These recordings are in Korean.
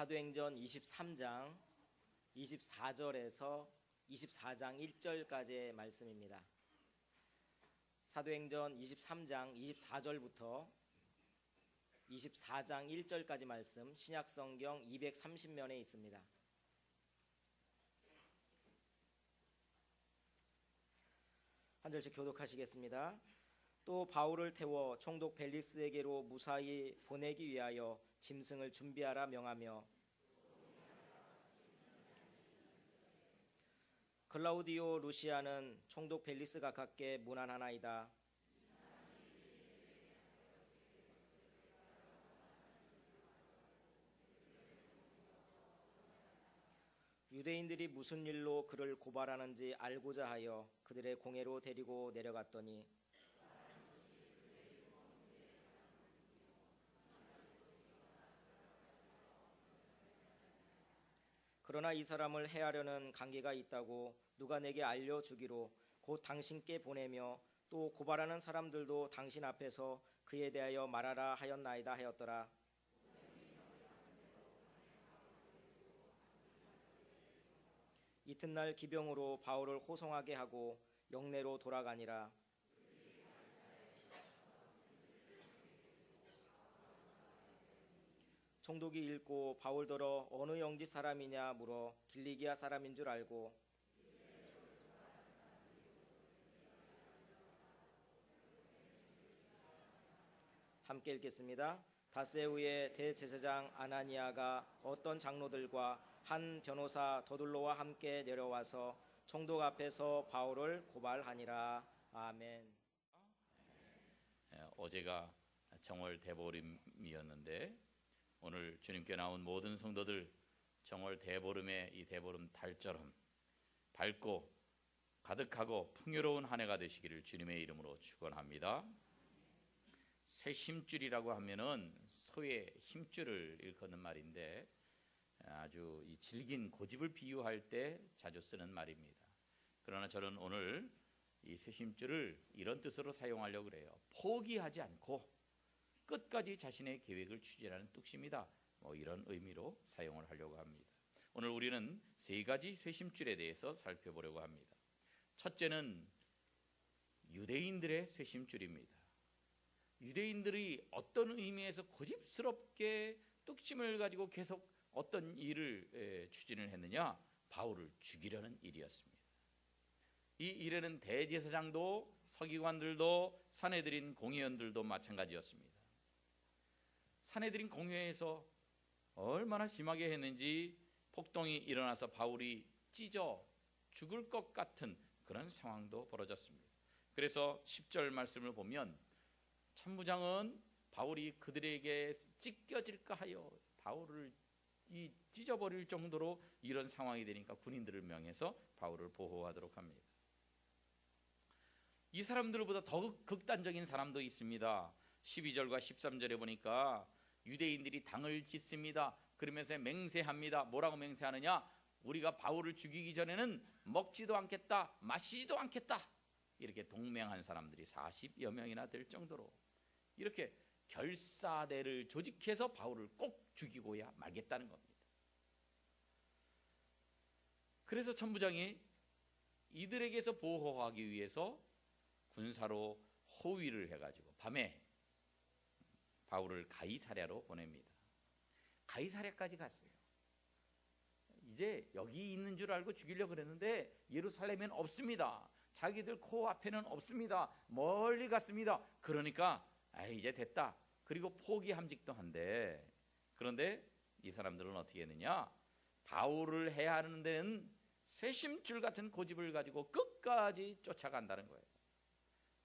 사도행전 23장 24절에서 24장 1절까지의 말씀입니다. 사도행전 23장 24절부터 24장 1절까지 말씀, 신약성경 230면에 있습니다. 한 절씩 교독하시겠습니다. 또 바울을 태워 총독 벨릭스에게로 무사히 보내기 위하여 짐승을 준비하라 명하며, 클라우디오 루시아는 총독 벨릭스 가깝게 문안하나이다. 유대인들이 무슨 일로 그를 고발하는지 알고자 하여 그들의 공회로 데리고 내려갔더니, 그러나 이 사람을 해하려는 관계가 있다고 누가 내게 알려주기로 곧 당신께 보내며 또 고발하는 사람들도 당신 앞에서 그에 대하여 말하라 하였나이다 하였더라. 이튿날 기병으로 바울을 호송하게 하고 영내로 돌아가니라. 총독이 읽고 바울더러 어느 영지 사람이냐 물어 길리기아 사람인 줄 알고, 함께 읽겠습니다. 닷새우의 대제사장 아나니아가 어떤 장로들과 한 변호사 더둘로와 함께 내려와서 총독 앞에서 바울을 고발하니라. 아멘. 어제가 정월 대보름이었는데 오늘 주님께 나온 모든 성도들 정월 대보름의 이 대보름 달처럼 밝고 가득하고 풍요로운 한 해가 되시기를 주님의 이름으로 축원합니다. 쇠심줄이라고 하면은 소의 힘줄을 일컫는 말인데 아주 이 질긴 고집을 비유할 때 자주 쓰는 말입니다. 그러나 저는 오늘 이 쇠심줄을 이런 뜻으로 사용하려고 그래요. 포기하지 않고 끝까지 자신의 계획을 추진하는 뚝심이다. 이런 의미로 사용을 하려고 합니다. 오늘 우리는 세 가지 쇠심줄에 대해서 살펴보려고 합니다. 첫째는 유대인들의 쇠심줄입니다. 유대인들이 어떤 의미에서 고집스럽게 뚝심을 가지고 계속 어떤 일을 추진을 했느냐? 바울을 죽이려는 일이었습니다. 이 일에는 대제사장도 서기관들도 산헤드린 공회원들도 마찬가지였습니다. 산헤드린 공회에서 얼마나 심하게 했는지 폭동이 일어나서 바울이 찢어 죽을 것 같은 그런 상황도 벌어졌습니다. 그래서 10절 말씀을 보면 천부장은 바울이 그들에게 찢겨질까 하여 바울을 찢어버릴 정도로 이런 상황이 되니까 군인들을 명해서 바울을 보호하도록 합니다. 이 사람들보다 더 극단적인 사람도 있습니다. 12절과 13절에 보니까 유대인들이 당을 짓습니다. 그러면서 맹세합니다. 뭐라고 맹세하느냐? 우리가 바울을 죽이기 전에는 먹지도 않겠다, 마시지도 않겠다. 이렇게 동맹한 사람들이 40여 명이나 될 정도로 이렇게 결사대를 조직해서 바울을 꼭 죽이고야 말겠다는 겁니다. 그래서 천부장이 이들에게서 보호하기 위해서 군사로 호위를 해가지고 밤에 바울을 가이사랴로 보냅니다. 가이사랴까지 갔어요. 이제 여기 있는 줄 알고 죽이려고 그랬는데 예루살렘엔 없습니다. 자기들 코앞에는 없습니다. 멀리 갔습니다. 그러니까 이제 됐다. 그리고 포기함직도 한데, 그런데 이 사람들은 어떻게 했느냐? 바울을 해야 하는 데는 쇠심줄 같은 고집을 가지고 끝까지 쫓아간다는 거예요.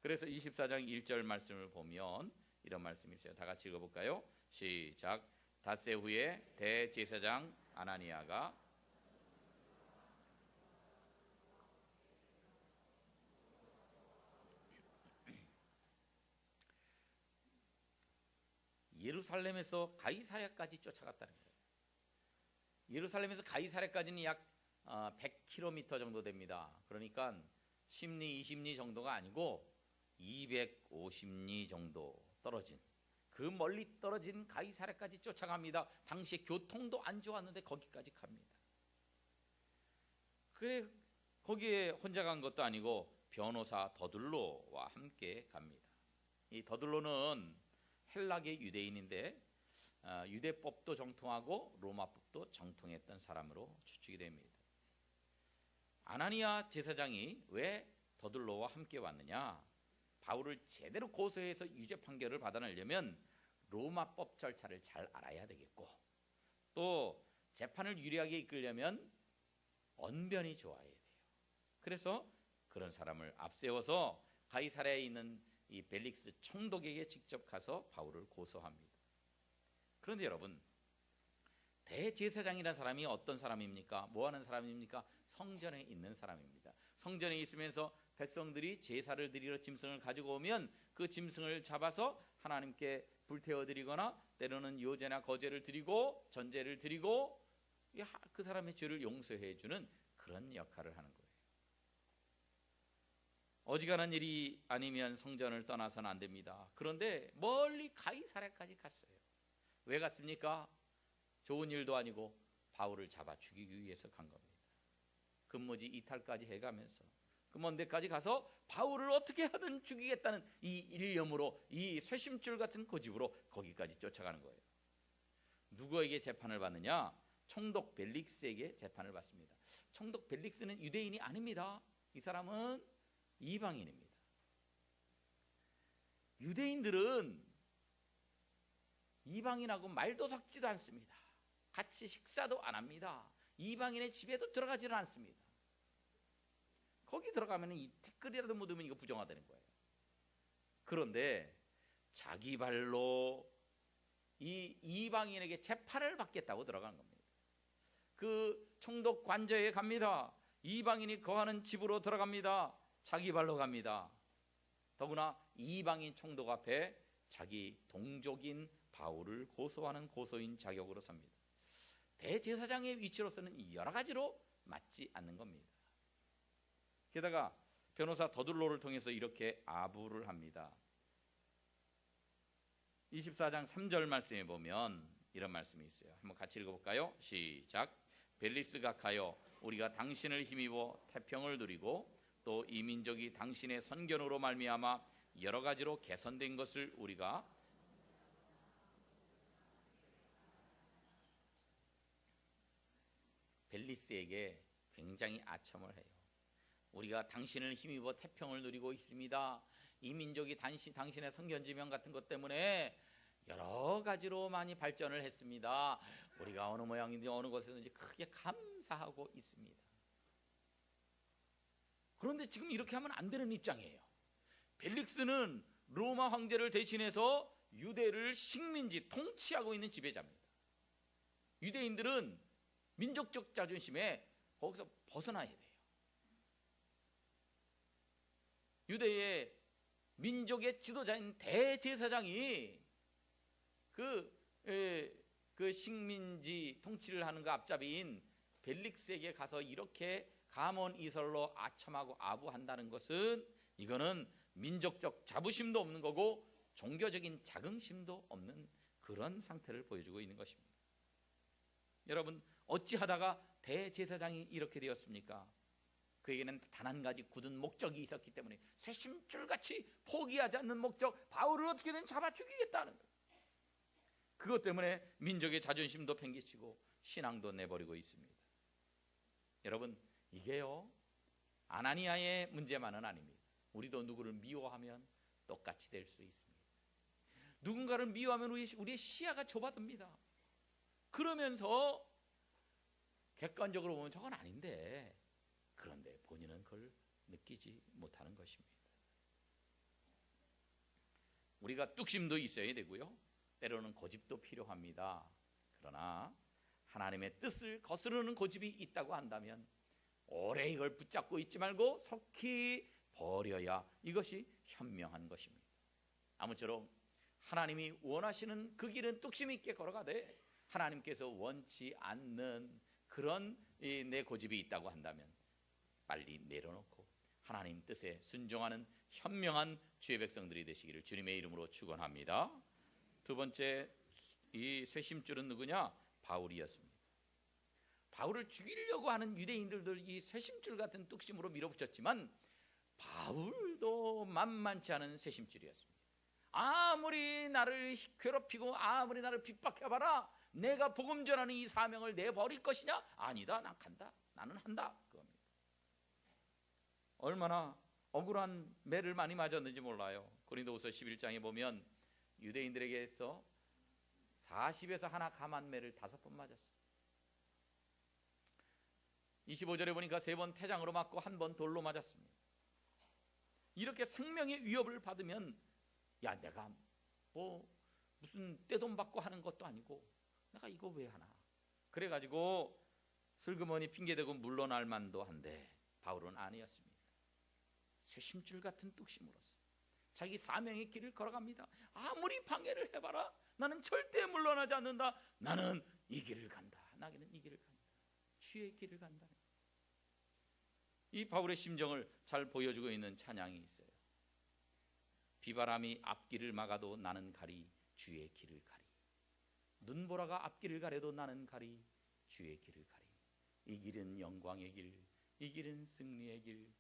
그래서 24장 1절 말씀을 보면 이런 말씀이 있어요. 다 같이 읽어볼까요? 시작. 닷새 후에 대제사장 아나니아가 예루살렘에서 가이사랴까지 쫓아갔다는 거예요. 예루살렘에서 가이사랴까지는 약 100km 정도 됩니다. 그러니까 10리, 20리 정도가 아니고 250리 정도 떨어진 그 멀리 떨어진 가이사랴까지 쫓아갑니다. 당시 교통도 안 좋았는데 거기까지 갑니다. 그래 거기에 혼자 간 것도 아니고 변호사 더둘로와 함께 갑니다. 이 더둘로는 헬라계 유대인인데 유대법도 정통하고 로마법도 정통했던 사람으로 추측이 됩니다. 아나니아 제사장이 왜 더둘로와 함께 왔느냐? 바울을 제대로 고소해서 유죄 판결을 받아내려면 로마법 절차를 잘 알아야 되겠고, 또 재판을 유리하게 이끌려면 언변이 좋아야 돼요. 그래서 그런 사람을 앞세워서 가이사랴에 있는 이 벨릭스 총독에게 직접 가서 바울을 고소합니다. 그런데 여러분, 대제사장이라는 사람이 어떤 사람입니까? 뭐 하는 사람입니까? 성전에 있는 사람입니다. 성전에 있으면서 백성들이 제사를 드리러 짐승을 가지고 오면 그 짐승을 잡아서 하나님께 불태워 드리거나 때로는 요제나 거제를 드리고 전제를 드리고 그 사람의 죄를 용서해 주는 그런 역할을 하는 거예요. 어지간한 일이 아니면 성전을 떠나서는 안 됩니다. 그런데 멀리 가이사랴까지 갔어요. 왜 갔습니까? 좋은 일도 아니고 바울을 잡아 죽이기 위해서 간 겁니다. 근무지 이탈까지 해가면서 그 먼 데까지 가서 바울을 어떻게 하든 죽이겠다는 이 일념으로, 이 쇄심줄 같은 고집으로 거기까지 쫓아가는 거예요. 누구에게 재판을 받느냐? 총독 벨릭스에게 재판을 받습니다. 총독 벨릭스는 유대인이 아닙니다. 이 사람은 이방인입니다. 유대인들은 이방인하고 말도 섞지도 않습니다. 같이 식사도 안 합니다. 이방인의 집에도 들어가지는 않습니다. 거기 들어가면 이 티끌이라도 묻으면 이거 부정하다는 거예요. 그런데 자기 발로 이 이방인에게 재판을 받겠다고 들어간 겁니다. 그 총독 관저에 갑니다. 이방인이 거하는 집으로 들어갑니다. 자기 발로 갑니다. 더구나 이방인 총독 앞에 자기 동족인 바울을 고소하는 고소인 자격으로 섭니다. 대제사장의 위치로서는 여러 가지로 맞지 않는 겁니다. 게다가 변호사 더둘로를 통해서 이렇게 아부를 합니다. 24장 3절 말씀에 보면 이런 말씀이 있어요. 한번 같이 읽어볼까요? 시작. 벨리스가 가여 우리가 당신을 힘입어 태평을 누리고 또 이 민족이 당신의 선견으로 말미암아 여러 가지로 개선된 것을 우리가 벨리스에게 굉장히 아첨을 해요. 우리가 당신을 힘입어 태평을 누리고 있습니다. 이 민족이 당신의 선견지명 같은 것 때문에 여러 가지로 많이 발전을 했습니다. 우리가 어느 모양인지 어느 곳에든지 크게 감사하고 있습니다. 그런데 지금 이렇게 하면 안 되는 입장이에요. 벨릭스는 로마 황제를 대신해서 유대를 식민지 통치하고 있는 지배자입니다. 유대인들은 민족적 자존심에 거기서 벗어나야 돼요. 유대의 민족의 지도자인 대제사장이 그 식민지 통치를 하는 그 앞잡이인 벨릭스에게 가서 이렇게 감언이설로 아첨하고 아부한다는 것은 이거는 민족적 자부심도 없는 거고 종교적인 자긍심도 없는 그런 상태를 보여주고 있는 것입니다. 여러분, 어찌하다가 대제사장이 이렇게 되었습니까? 그에게는 단 한 가지 굳은 목적이 있었기 때문에 쇄심줄같이 포기하지 않는 목적, 바울을 어떻게든 잡아 죽이겠다는 것. 그것 때문에 민족의 자존심도 팽개치고 신앙도 내버리고 있습니다. 여러분, 이게요 아나니아의 문제만은 아닙니다. 우리도 누구를 미워하면 똑같이 될 수 있습니다. 누군가를 미워하면 우리의 시야가 좁아듭니다. 그러면서 객관적으로 보면 저건 아닌데, 그런데 본인은 그걸 느끼지 못하는 것입니다. 우리가 뚝심도 있어야 되고요, 때로는 고집도 필요합니다. 그러나 하나님의 뜻을 거스르는 고집이 있다고 한다면 오래 이걸 붙잡고 있지 말고 속히 버려야 이것이 현명한 것입니다. 아무쪼록 하나님이 원하시는 그 길은 뚝심 있게 걸어가되 하나님께서 원치 않는 그런 내 고집이 있다고 한다면 빨리 내려놓고 하나님 뜻에 순종하는 현명한 주의 백성들이 되시기를 주님의 이름으로 축원합니다. 두 번째 이 쇄심줄은 누구냐? 바울이었습니다. 바울을 죽이려고 하는 유대인들도 이 쇄심줄 같은 뚝심으로 밀어붙였지만 바울도 만만치 않은 쇄심줄이었습니다. 아무리 나를 괴롭히고 아무리 나를 핍박해봐라, 내가 복음 전하는 이 사명을 내버릴 것이냐? 아니다, 난 간다, 나는 한다, 그겁니다. 얼마나 억울한 매를 많이 맞았는지 몰라요. 고린도후서 11장에 보면 유대인들에게서 40에서 하나 감한 매를 5번 맞았어요. 25절에 보니까 3번 태장으로 맞고 1번 돌로 맞았습니다. 이렇게 생명의 위협을 받으면 야, 내가 뭐 무슨 떼돈 받고 하는 것도 아니고 내가 이거 왜 하나, 그래가지고 슬그머니 핑계대고 물러날 만도 한데 바울은 아니었습니다. 쇄심줄 같은 뚝심으로서 자기 사명의 길을 걸어갑니다. 아무리 방해를 해봐라, 나는 절대 물러나지 않는다. 나는 이 길을 간다. 나는 이 길을 간다. 주의 길을 간다. 이 바울의 심정을 잘 보여주고 있는 찬양이 있어요. 비바람이 앞길을 막아도 나는 가리 주의 길을 가리. 눈보라가 앞길을 가려도 나는 가리 주의 길을 가리. 이 길은 영광의 길, 이 길은 승리의 길.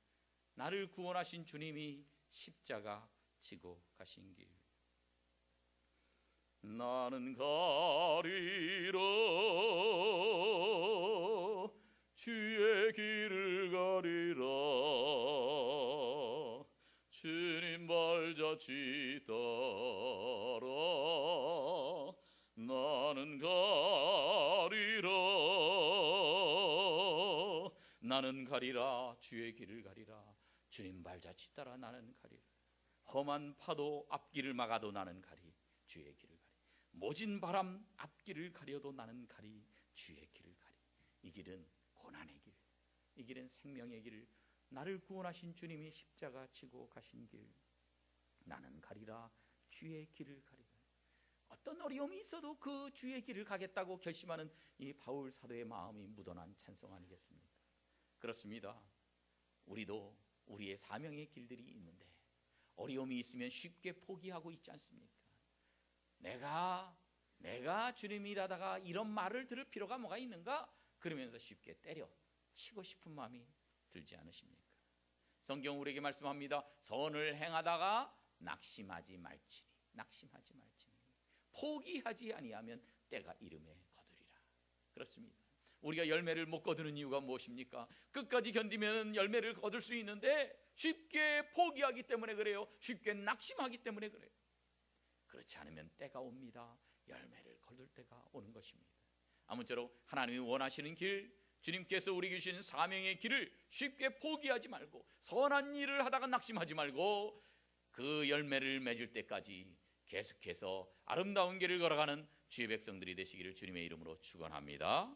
나를 구원하신 주님이 십자가 지고 가신 길. 나는 가리라 주의 길을 가리라. 주님 발자취 따라 나는 가리라. 나는 가리라 주의 길을 가리라. 주님 발자취 따라 나는 가리라. 험한 파도 앞길을 막아도 나는 가리 주의 길을 가리. 모진 바람 앞길을 가려도 나는 가리 주의 길을 가리. 이 길은 고난의 길, 이 길은 생명의 길, 나를 구원하신 주님이 십자가 지고 가신 길. 나는 가리라 주의 길을 가리라. 어떤 어려움이 있어도 그 주의 길을 가겠다고 결심하는 이 바울 사도의 마음이 묻어난 찬송 아니겠습니까? 그렇습니다. 우리도 우리의 사명의 길들이 있는데 어려움이 있으면 쉽게 포기하고 있지 않습니까? 내가 주님 일하다가 이런 말을 들을 필요가 뭐가 있는가? 그러면서 쉽게 때려 치고 싶은 마음이 들지 않으십니까? 성경 우리에게 말씀합니다. 선을 행하다가 낙심하지 말지니, 낙심하지 말지니, 포기하지 아니하면 때가 이름에 거두리라. 그렇습니다. 우리가 열매를 못 거두는 이유가 무엇입니까? 끝까지 견디면 열매를 거둘 수 있는데 쉽게 포기하기 때문에 그래요. 쉽게 낙심하기 때문에 그래요. 그렇지 않으면 때가 옵니다. 열매를 거둘 때가 오는 것입니다. 아무쪼록 하나님이 원하시는 길, 주님께서 우리에게 주신 사명의 길을 쉽게 포기하지 말고, 선한 일을 하다가 낙심하지 말고 그 열매를 맺을 때까지 계속해서 아름다운 길을 걸어가는 주의 백성들이 되시기를 주님의 이름으로 축원합니다.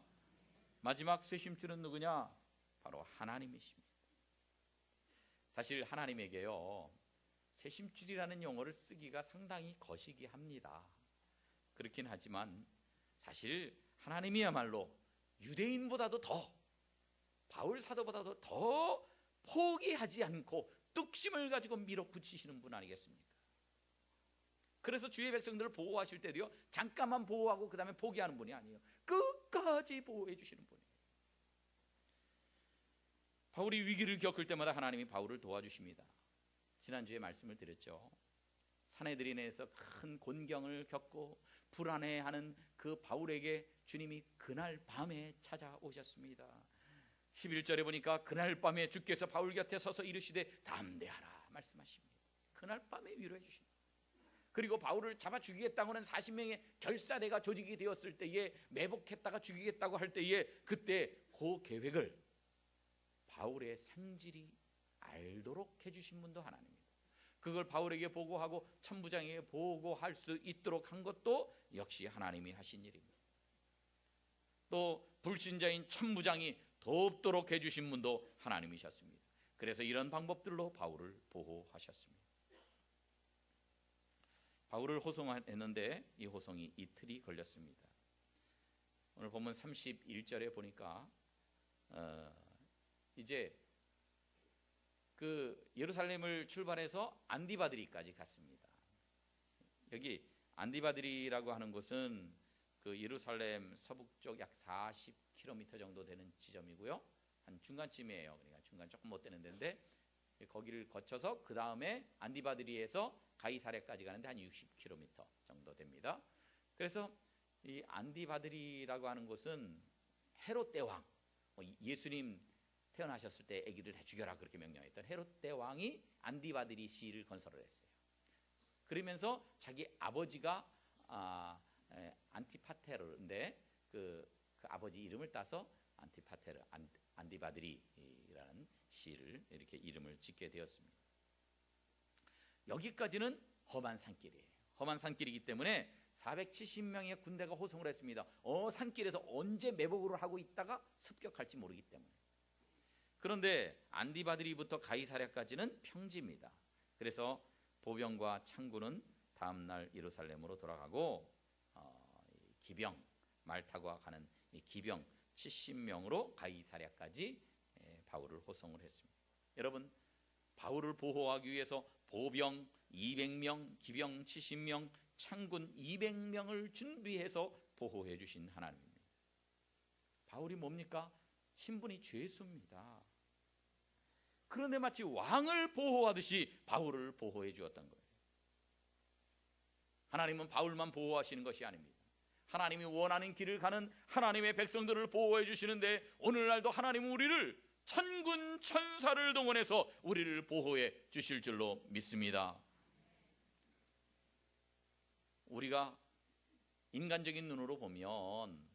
마지막 쇄심줄은 누구냐? 바로 하나님이십니다. 사실 하나님에게요, 쇄심줄이라는 용어를 쓰기가 상당히 거시기합니다. 그렇긴 하지만 사실 하나님이야말로 유대인보다도 더, 바울 사도보다도 더 포기하지 않고 뚝심을 가지고 밀어붙이시는 분 아니겠습니까? 그래서 주의 백성들을 보호하실 때도요, 잠깐만 보호하고 그 다음에 포기하는 분이 아니에요. 끝까지 보호해 주시는 분이에요. 바울이 위기를 겪을 때마다 하나님이 바울을 도와주십니다. 지난주에 말씀을 드렸죠. 사내들인에서 큰 곤경을 겪고 불안해하는 그 바울에게 주님이 그날 밤에 찾아오셨습니다. 11절에 보니까 그날 밤에 주께서 바울 곁에 서서 이르시되 담대하라 말씀하십니다. 그날 밤에 위로해 주십니다. 그리고 바울을 잡아 죽이겠다고 하는 40명의 결사대가 조직이 되었을 때에, 매복했다가 죽이겠다고 할 때에, 그때 그 계획을 바울의 생질이 알도록 해주신 분도 하나님입니다. 그걸 바울에게 보고하고 천부장에게 보고할 수 있도록 한 것도 역시 하나님이 하신 일입니다. 또 불신자인 천부장이 돕도록 해주신 분도 하나님이셨습니다. 그래서 이런 방법들로 바울을 보호하셨습니다. 바울을 호송했는데 이 호송이 이틀이 걸렸습니다. 오늘 본문 31절에 보니까 이제 그 예루살렘을 출발해서 안디바드리까지 갔습니다. 여기 안디바들이라고 하는 곳은 그 예루살렘 서북쪽 약 40km 정도 되는 지점이고요. 한 중간쯤이에요. 그러니까 중간 조금 못 되는 데인데 거기를 거쳐서 그 다음에 안디바드리에서 가이사랴까지 가는데 한 60km 정도 됩니다. 그래서 이 안디바드리라고 하는 곳은 헤롯 대왕, 예수님 태어나셨을 때 아기를 다 죽여라 그렇게 명령했던 헤롯 대왕이 안디바드리 시를 건설을 했어요. 그러면서 자기 아버지가 안티파테르인데 그 아버지 이름을 따서 안디바드리라는 시를 이렇게 이름을 짓게 되었습니다. 여기까지는 험한 산길이에요. 험한 산길이기 때문에 470명의 군대가 호송을 했습니다. 산길에서 언제 매복을 하고 있다가 습격할지 모르기 때문에. 그런데 안디바드리부터 가이사랴까지는 평지입니다. 그래서 보병과 창군은 다음날 예루살렘으로 돌아가고 기병, 말 타고 가는 이 기병 70명으로 가이사랴까지 바울을 호송을 했습니다. 여러분, 바울을 보호하기 위해서 보병 200명, 기병 70명, 창군 200명을 준비해서 보호해 주신 하나님입니다. 바울이 뭡니까? 신분이 죄수입니다. 그런데 마치 왕을 보호하듯이 바울을 보호해 주었던 거예요. 하나님은 바울만 보호하시는 것이 아닙니다. 하나님이 원하는 길을 가는 하나님의 백성들을 보호해 주시는데 오늘날도 하나님은 우리를 천군 천사를 동원해서 우리를 보호해 주실 줄로 믿습니다. 우리가 인간적인 눈으로 보면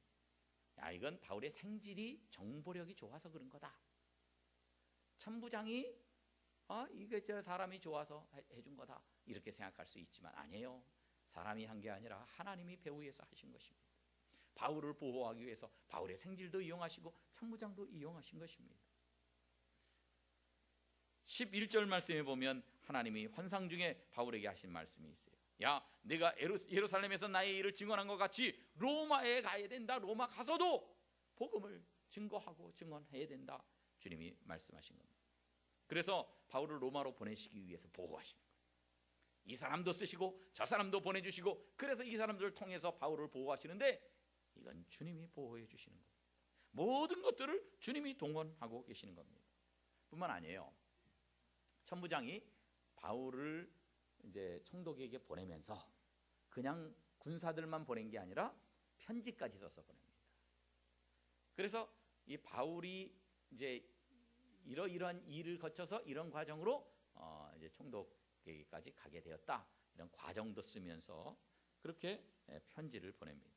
이건 바울의 생질이 정보력이 좋아서 그런 거다. 천부장이 이게 저 사람이 좋아서 해준 거다 이렇게 생각할 수 있지만 아니에요. 사람이 한 게 아니라 하나님이 배후에서 하신 것입니다. 바울을 보호하기 위해서 바울의 생질도 이용하시고 천부장도 이용하신 것입니다. 11절 말씀에 보면 하나님이 환상 중에 바울에게 하신 말씀이 있어요. 야, 내가 예루살렘에서 나의 일을 증언한 것 같이 로마에 가야 된다. 로마 가서도 복음을 증거하고 증언해야 된다. 주님이 말씀하신 겁니다. 그래서 바울을 로마로 보내시기 위해서 보호하신 거예요. 이 사람도 쓰시고 저 사람도 보내주시고 그래서 이 사람들을 통해서 바울을 보호하시는데 이건 주님이 보호해 주시는 거예요. 모든 것들을 주님이 동원하고 계시는 겁니다. 뿐만 아니에요. 천부장이 바울을 이제 총독에게 보내면서 그냥 군사들만 보낸 게 아니라 편지까지 써서 보냅니다. 그래서 이 바울이 이제 이러이러한 일을 거쳐서 이런 과정으로 이제 총독에게까지 가게 되었다. 이런 과정도 쓰면서 그렇게 편지를 보냅니다.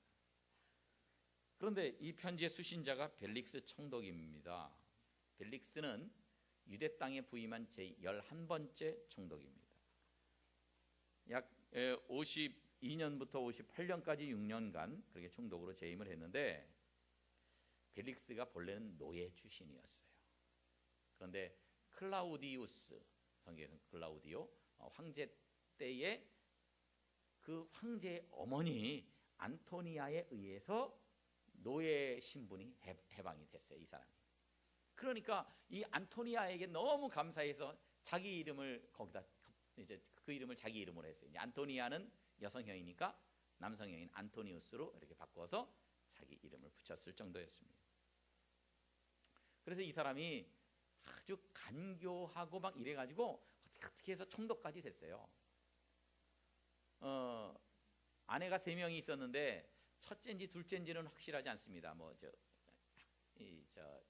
그런데 이 편지의 수신자가 벨릭스 총독입니다. 벨릭스는 유대 땅에 부임한 제11번째 총독입니다. 약 52년부터 58년까지 6년간 그렇게 총독으로 재임을 했는데 벨릭스가 본래는 노예 출신이었어요. 그런데 클라우디우스, 성경에서는 클라우디오 황제 때에 그 황제의 어머니 안토니아에 의해서 노예 신분이 해방이 됐어요. 이 사람이. 그러니까 이 안토니아에게 너무 감사해서 자기 이름을 거기다 이제 그 이름을 자기 이름으로 했어요. 이제 안토니아는 여성형이니까 남성형인 안토니우스로 이렇게 바꿔서 자기 이름을 붙였을 정도였습니다. 그래서 이 사람이 아주 간교하고 막 이래가지고 어떻게 해서 총독까지 됐어요. 아내가 3명이 있었는데 첫째인지 둘째인지는 확실하지 않습니다.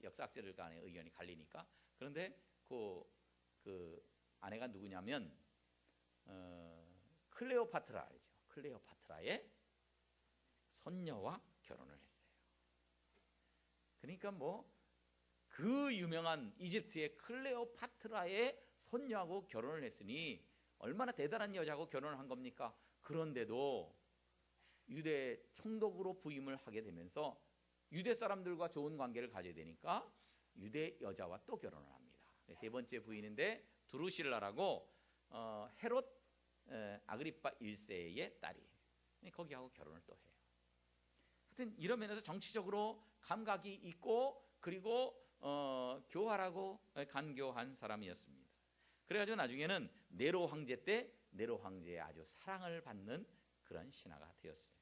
역사학者간의 의견이 갈리니까. 그런데 그 아내가 누구냐면 클레오파트라죠. 클레오파트라의 손녀와 결혼을 했어요. 그러니까 그 유명한 이집트의 클레오파트라의 손녀하고 결혼을 했으니 얼마나 대단한 여자하고 결혼을 한 겁니까? 그런데도 유대 총독으로 부임을 하게 되면서 유대 사람들과 좋은 관계를 가져야 되니까 유대 여자와 또 결혼을 합니다. 3번째 부인인데 두루실라라고 헤롯 아그리파 1세의 딸이에요. 거기하고 결혼을 또 해요. 하여튼 이런 면에서 정치적으로 감각이 있고 그리고 교활하고 간교한 사람이었습니다. 그래가지고 나중에는 네로 황제 때 네로 황제의 아주 사랑을 받는 그런 신하가 되었어요.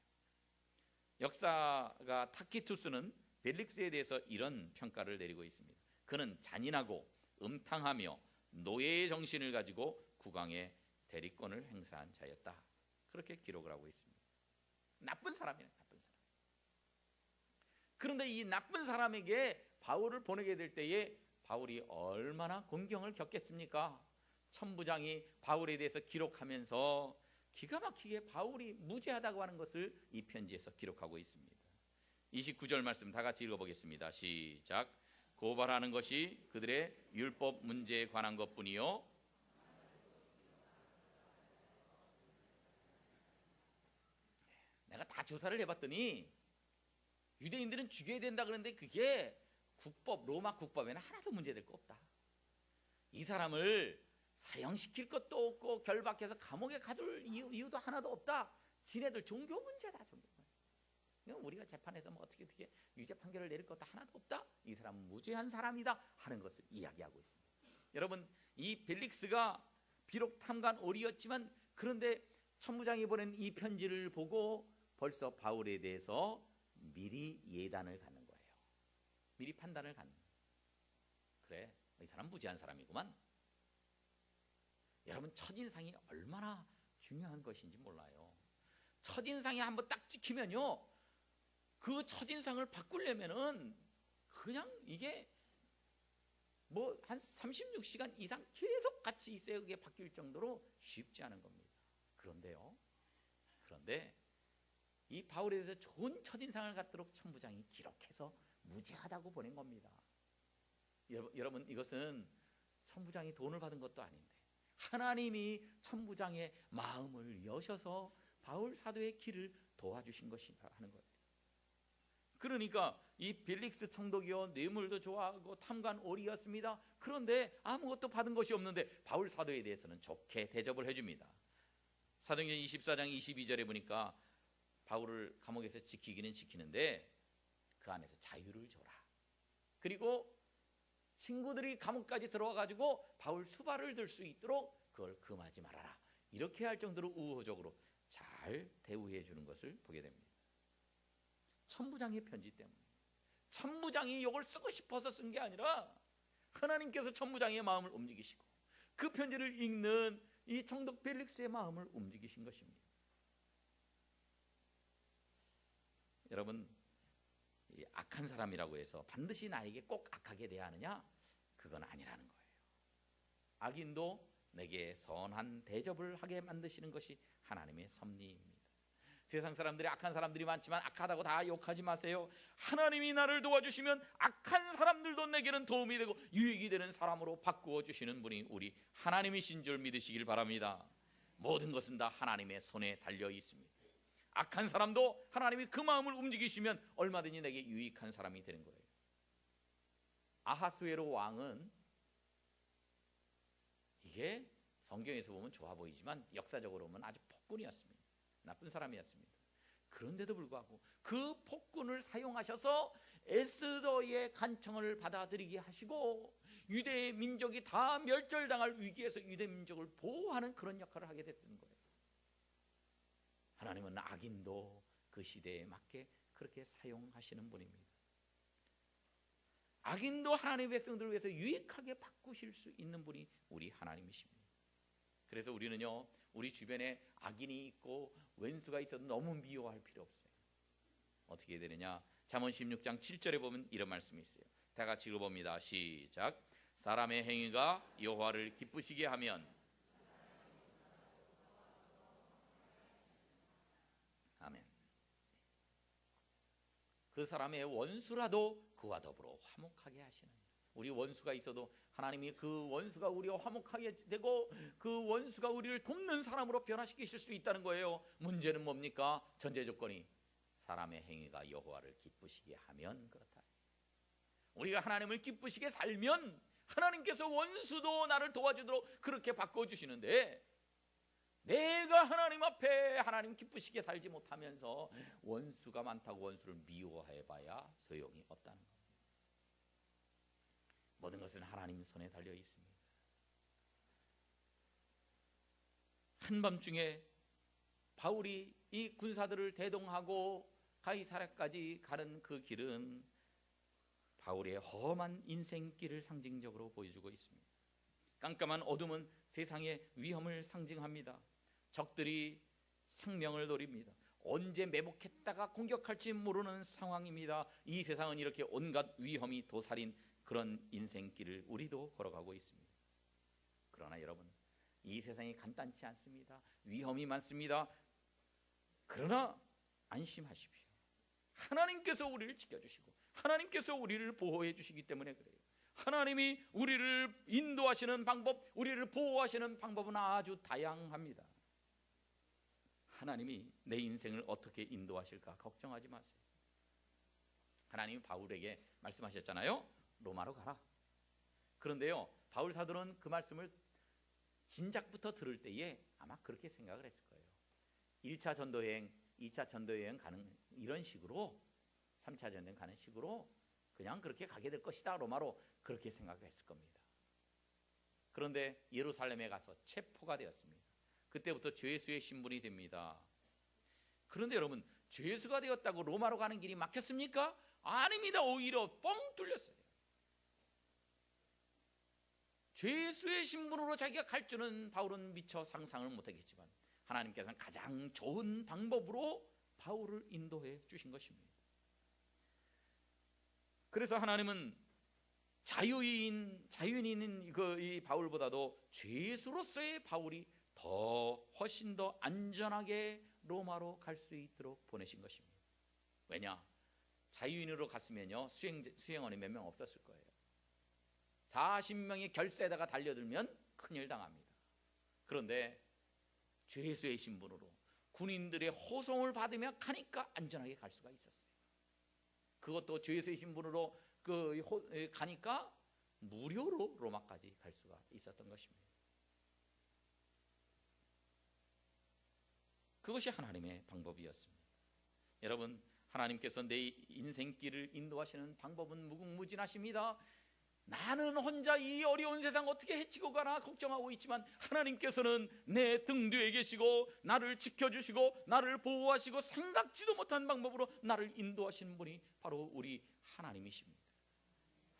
역사가 타키투스는 벨릭스에 대해서 이런 평가를 내리고 있습니다. 그는 잔인하고 음탕하며 노예의 정신을 가지고 국왕의 대리권을 행사한 자였다. 그렇게 기록을 하고 있습니다. 나쁜 사람이에요. 나쁜 사람. 그런데 이 나쁜 사람에게 바울을 보내게 될 때에 바울이 얼마나 곤경을 겪겠습니까? 천부장이 바울에 대해서 기록하면서 기가 막히게 바울이 무죄하다고 하는 것을 이 편지에서 기록하고 있습니다. 29절 말씀 다 같이 읽어보겠습니다. 시작. 고발하는 것이 그들의 율법 문제에 관한 것뿐이요 내가 다 조사를 해봤더니 유대인들은 죽여야 된다 그러는데 그게 국법, 로마 국법에는 하나도 문제될 거 없다. 이 사람을 사형시킬 것도 없고 결박해서 감옥에 가둘 이유도 하나도 없다. 지네들 종교 문제다. 종교 문제. 우리가 재판에서 뭐 어떻게 유죄 판결을 내릴 것도 하나도 없다. 이 사람은 무죄한 사람이다 하는 것을 이야기하고 있습니다. 여러분, 이 벨릭스가 비록 탐관 오리였지만 그런데 천부장이 보낸 이 편지를 보고 벌써 바울에 대해서 미리 예단을 갖는 거예요. 미리 판단을 갖는 거예요. 그래, 이 사람 무죄한 사람이구만. 여러분, 첫인상이 얼마나 중요한 것인지 몰라요. 첫인상이 한번 딱 찍히면요, 그 첫인상을 바꾸려면은 그냥 이게 뭐 한 36시간 이상 계속 같이 있어야 그게 바뀔 정도로 쉽지 않은 겁니다. 그런데 이 바울에 대해서 좋은 첫인상을 갖도록 천부장이 기록해서 무죄하다고 보낸 겁니다. 여러분, 이것은 천부장이 돈을 받은 것도 아닌데 하나님이 천부장의 마음을 여셔서 바울 사도의 길을 도와주신 것이라 하는 거예요. 그러니까 이 벨릭스 총독이요, 뇌물도 좋아하고 탐관 오리였습니다. 그런데 아무것도 받은 것이 없는데 바울 사도에 대해서는 좋게 대접을 해줍니다. 사도행전 24장 22절에 보니까 바울을 감옥에서 지키기는 지키는데 그 안에서 자유를 줘라. 그리고 친구들이 감옥까지 들어와가지고 바울 수발을 들 수 있도록 그걸 금하지 말아라. 이렇게 할 정도로 우호적으로 잘 대우해 주는 것을 보게 됩니다. 천부장의 편지 때문에. 천부장이 이걸 쓰고 싶어서 쓴 게 아니라 하나님께서 천부장의 마음을 움직이시고 그 편지를 읽는 이 총독 벨릭스의 마음을 움직이신 것입니다. 여러분, 이 악한 사람이라고 해서 반드시 나에게 꼭 악하게 대하느냐? 그건 아니라는 거예요. 악인도 내게 선한 대접을 하게 만드시는 것이 하나님의 섭리입니다. 세상 사람들이 악한 사람들이 많지만 악하다고 다 욕하지 마세요. 하나님이 나를 도와주시면 악한 사람들도 내게는 도움이 되고 유익이 되는 사람으로 바꾸어 주시는 분이 우리 하나님이신 줄 믿으시길 바랍니다. 모든 것은 다 하나님의 손에 달려 있습니다. 악한 사람도 하나님이 그 마음을 움직이시면 얼마든지 내게 유익한 사람이 되는 거예요. 아하수에로 왕은 이게 성경에서 보면 좋아 보이지만 역사적으로 보면 아주 폭군이었습니다. 나쁜 사람이었습니다. 그런데도 불구하고 그 폭군을 사용하셔서 에스더의 간청을 받아들이게 하시고 유대 민족이 다 멸절당할 위기에서 유대 민족을 보호하는 그런 역할을 하게 됐던 거예요. 하나님은 악인도 그 시대에 맞게 그렇게 사용하시는 분입니다. 악인도 하나님의 백성들을 위해서 유익하게 바꾸실 수 있는 분이 우리 하나님이십니다. 그래서 우리는요, 우리 주변에 악인이 있고 왼수가 있어도 너무 미워할 필요 없어요. 어떻게 되느냐? 잠언 16장 7절에 보면 이런 말씀이 있어요. 다 같이 읽어봅니다. 시작. 사람의 행위가 여호와를 기쁘시게 하면, 아멘. 그 사람의 원수라도 그와 더불어 화목하게 하시는, 우리 원수가 있어도 하나님이 그 원수가 우리와 화목하게 되고 그 원수가 우리를 돕는 사람으로 변화시키실 수 있다는 거예요. 문제는 뭡니까? 전제 조건이 사람의 행위가 여호와를 기쁘시게 하면 그렇다. 우리가 하나님을 기쁘시게 살면 하나님께서 원수도 나를 도와주도록 그렇게 바꿔주시는데, 내가 하나님 앞에 하나님 기쁘시게 살지 못하면서 원수가 많다고 원수를 미워해봐야 소용이 없다는 겁니다. 모든 것은 하나님 손에 달려 있습니다. 한밤중에 바울이 이 군사들을 대동하고 가이사랴까지 가는 그 길은 바울의 험한 인생길을 상징적으로 보여주고 있습니다. 깜깜한 어둠은 세상의 위험을 상징합니다. 적들이 생명을 노립니다. 언제 매복했다가 공격할지 모르는 상황입니다. 이 세상은 이렇게 온갖 위험이 도사린 그런 인생길을 우리도 걸어가고 있습니다. 그러나 여러분, 이 세상이 간단치 않습니다. 위험이 많습니다. 그러나 안심하십시오. 하나님께서 우리를 지켜주시고 하나님께서 우리를 보호해 주시기 때문에 그래요. 하나님이 우리를 인도하시는 방법, 우리를 보호하시는 방법은 아주 다양합니다. 하나님이 내 인생을 어떻게 인도하실까 걱정하지 마세요. 하나님이 바울에게 말씀하셨잖아요. 로마로 가라. 그런데요, 바울 사도는 그 말씀을 진작부터 들을 때에 아마 그렇게 생각을 했을 거예요. 1차 전도여행, 2차 전도여행 가는 이런 식으로, 3차 전도여행 가는 식으로 그냥 그렇게 가게 될 것이다, 로마로, 그렇게 생각을 했을 겁니다. 그런데 예루살렘에 가서 체포가 되었습니다. 그때부터 죄수의 신분이 됩니다. 그런데 여러분, 죄수가 되었다고 로마로 가는 길이 막혔습니까? 아닙니다. 오히려 뻥 뚫렸어요. 죄수의 신분으로 자기가 갈 줄은 바울은 미처 상상을 못하겠지만 하나님께서는 가장 좋은 방법으로 바울을 인도해 주신 것입니다. 그래서 하나님은 자유인인 이 바울보다도 죄수로서의 바울이 훨씬 더 안전하게 로마로 갈 수 있도록 보내신 것입니다. 왜냐? 자유인으로 갔으면요, 수행원이 몇 명 없었을 거예요. 40명이 결세에다가 달려들면 큰일 당합니다. 그런데 죄수의 신분으로 군인들의 호송을 받으며 가니까 안전하게 갈 수가 있었어요. 그것도 죄수의 신분으로 가니까 무료로 로마까지 갈 수가 있었던 것입니다. 그것이 하나님의 방법이었습니다. 여러분, 하나님께서 내 인생길을 인도하시는 방법은 무궁무진하십니다. 나는 혼자 이 어려운 세상 어떻게 헤치고 가나 걱정하고 있지만 하나님께서는 내 등 뒤에 계시고 나를 지켜주시고 나를 보호하시고 생각지도 못한 방법으로 나를 인도하시는 분이 바로 우리 하나님이십니다.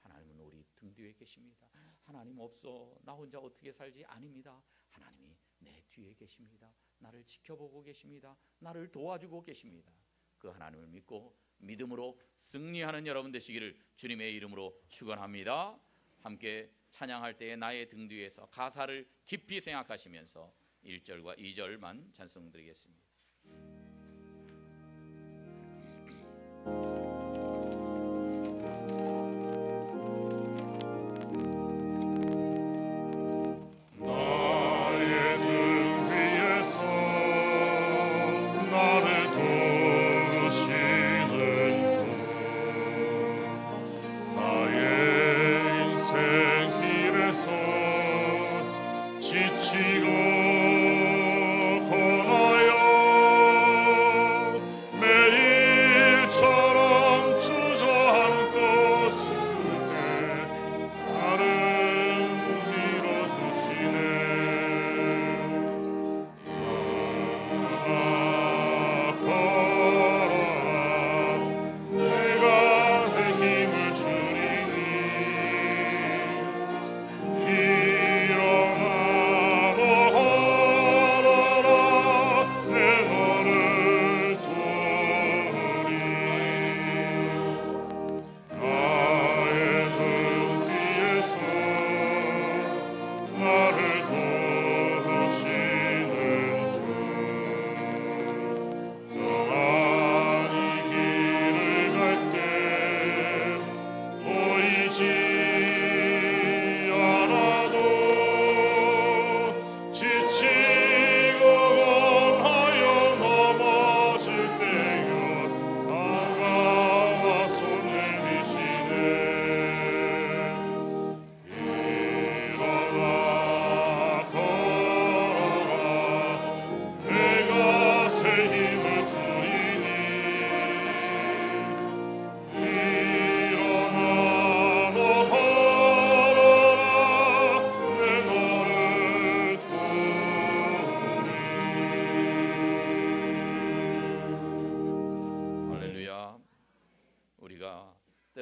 하나님은 우리 등 뒤에 계십니다. 하나님 없어 나 혼자 어떻게 살지? 아닙니다. 하나님이 내 뒤에 계십니다. 나를 지켜보고 계십니다. 나를 도와주고 계십니다. 그 하나님을 믿고 믿음으로 승리하는 여러분 되시기를 주님의 이름으로 축원합니다. 함께 찬양할 때에 나의 등 뒤에서 가사를 깊이 생각하시면서 1절과 2절만 찬송 드리겠습니다.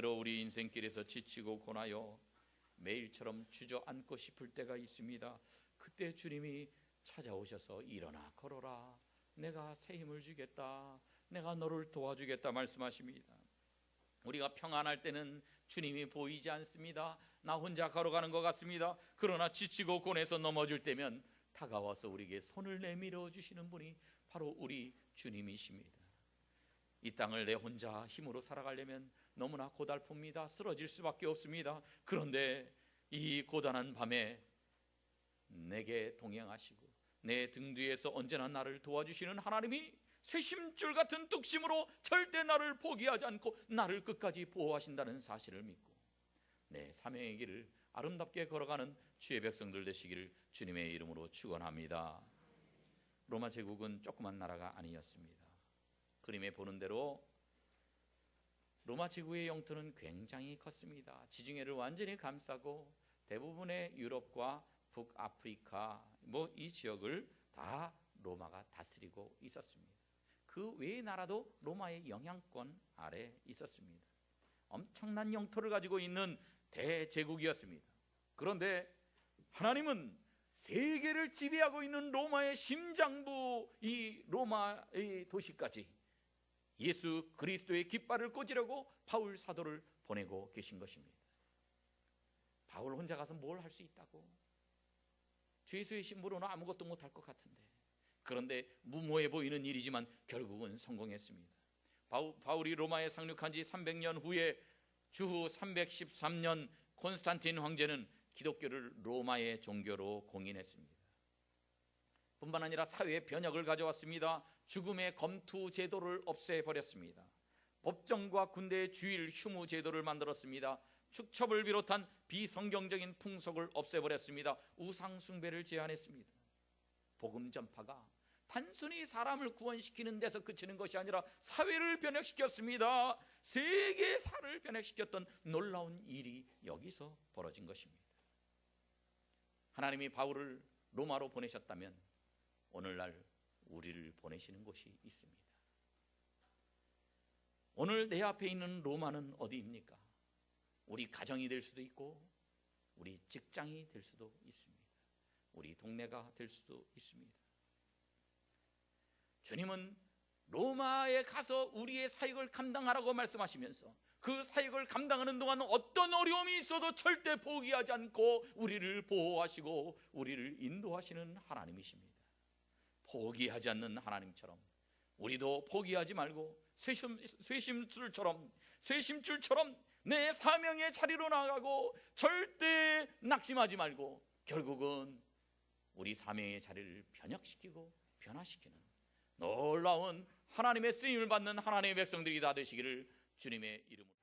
때로 우리 인생길에서 지치고 고나요 매일처럼 주저앉고 싶을 때가 있습니다. 그때 주님이 찾아오셔서 일어나 걸어라, 내가 새 힘을 주겠다, 내가 너를 도와주겠다 말씀하십니다. 우리가 평안할 때는 주님이 보이지 않습니다. 나 혼자 걸어가는 것 같습니다. 그러나 지치고 고뇌해서 넘어질 때면 다가와서 우리에게 손을 내밀어 주시는 분이 바로 우리 주님이십니다. 이 땅을 내 혼자 힘으로 살아가려면 너무나 고달픕니다. 쓰러질 수밖에 없습니다. 그런데 이 고단한 밤에 내게 동행하시고 내 등 뒤에서 언제나 나를 도와주시는 하나님이 쇠심줄 같은 뚝심으로 절대 나를 포기하지 않고 나를 끝까지 보호하신다는 사실을 믿고 내 사명의 길을 아름답게 걸어가는 주의 백성들 되시기를 주님의 이름으로 축원합니다. 로마 제국은 조그만 나라가 아니었습니다. 그림에 보는 대로 로마 제국의 영토는 굉장히 컸습니다. 지중해를 완전히 감싸고 대부분의 유럽과 북아프리카 이 지역을 다 로마가 다스리고 있었습니다. 그 외의 나라도 로마의 영향권 아래 있었습니다. 엄청난 영토를 가지고 있는 대제국이었습니다. 그런데 하나님은 세계를 지배하고 있는 로마의 심장부 이 로마의 도시까지 예수 그리스도의 깃발을 꽂으려고 바울 사도를 보내고 계신 것입니다. 바울 혼자 가서 뭘 할 수 있다고? 죄수의 신분으로는 아무것도 못할 것 같은데, 그런데 무모해 보이는 일이지만 결국은 성공했습니다. 바울이 로마에 상륙한 지 300년 후에 주후 313년 콘스탄틴 황제는 기독교를 로마의 종교로 공인했습니다. 뿐만 아니라 사회의 변혁을 가져왔습니다. 죽음의 검투 제도를 없애버렸습니다. 법정과 군대의 주일 휴무 제도를 만들었습니다. 축첩을 비롯한 비성경적인 풍속을 없애버렸습니다. 우상 숭배를 제한했습니다. 복음 전파가 단순히 사람을 구원시키는 데서 그치는 것이 아니라 사회를 변혁시켰습니다. 세계사를 변혁시켰던 놀라운 일이 여기서 벌어진 것입니다. 하나님이 바울을 로마로 보내셨다면 오늘날 우리를 보내시는 곳이 있습니다. 오늘 내 앞에 있는 로마는 어디입니까? 우리 가정이 될 수도 있고 우리 직장이 될 수도 있습니다. 우리 동네가 될 수도 있습니다. 주님은 로마에 가서 우리의 사역을 감당하라고 말씀하시면서 그 사역을 감당하는 동안 어떤 어려움이 있어도 절대 포기하지 않고 우리를 보호하시고 우리를 인도하시는 하나님이십니다. 포기하지 않는 하나님처럼 우리도 포기하지 말고 쇠심줄처럼 내 사명의 자리로 나가고 절대 낙심하지 말고 결국은 우리 사명의 자리를 변혁시키고 변화시키는 놀라운 하나님의 쓰임을 받는 하나님의 백성들이 다 되시기를 주님의 이름으로